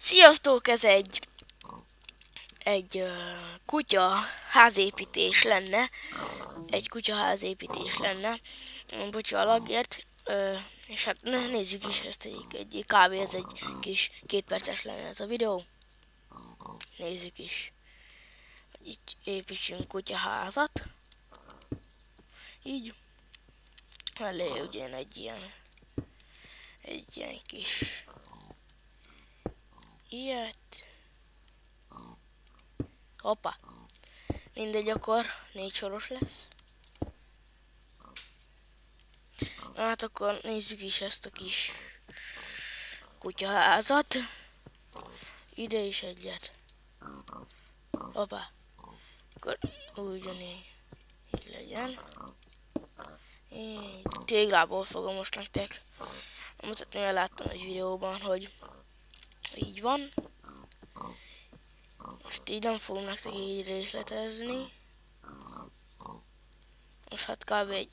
Sziasztok, ez egy kutya házépítés lenne. Bocsi a lagért. És hát nézzük is ezt egy kb. Ez egy kis 2 perces lenne ez a videó. Nézzük is. Itt építsünk kutyaházat. Így. Elé ugyan egy ilyen kis ilyet. Hoppá. Mindegy, akkor 4 soros lesz. Hát akkor nézzük is ezt a kis kutyaházat. Ide is egyet. Hoppá. Akkor ugyanígy. Így legyen. Így. Téglából fogom most nektek mutatni, mert láttam egy videóban, hogy így van. Most így nem fogom nektek így részletezni. Most hát kb.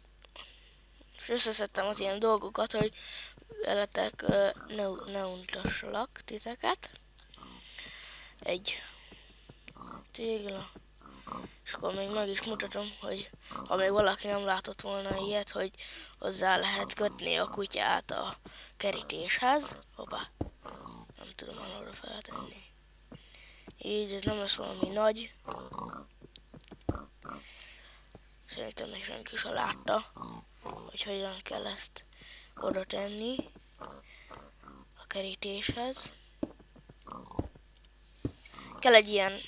És összeszedtem az ilyen dolgokat, hogy veletek ne untassalak titeket. Egy tégla. És akkor még meg is mutatom, hogy ha még valaki nem látott volna ilyet, hogy hozzá lehet kötni a kutyát a kerítéshez. Hoppá. Nem tudom arra feltenni. Így, ez nem lesz valami nagy. Szerintem még senki sem látta, hogy hogyan kell ezt oda tenni a kerítéshez. Kell egy ilyen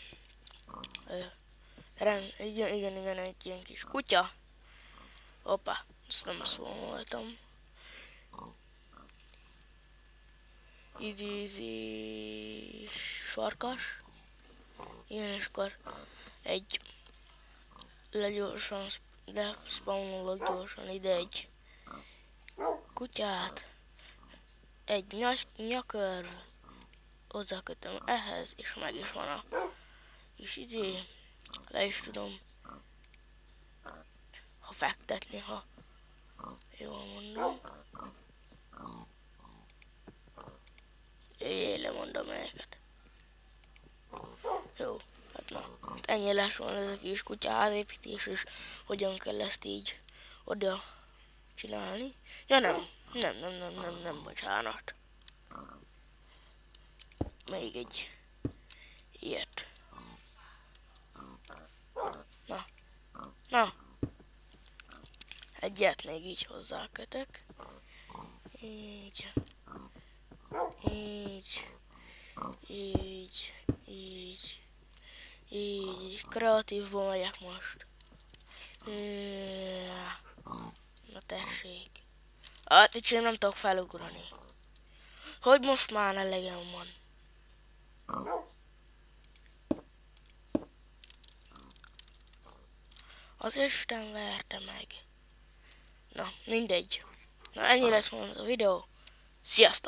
igen, egy ilyen kis kutya. Hoppá, ezt nem szóltam. Idézés farkas. Igen, és akkor egy spawnolok gyorsan ide egy kutyát, egy nyakörv, hozzákötöm ehhez, és meg is van a kis le is tudom fektetni, ha jól mondom. Lemondom neked. Jó, hát na, ennyi lesz volna ez a kis kutya házépítés, és hogyan kell ezt így oda csinálni. Ja nem, bocsánat. Még egy ilyet. Na. Egyet még így hozzákötök. Így. Kreatívból megyek most. Na tessék. Hát itt sem nem tudok felugrani. Hogy most már elegem van. Az Isten verte meg. Na, mindegy. Na, ennyi lesz volna ez a videó. Sziasztok!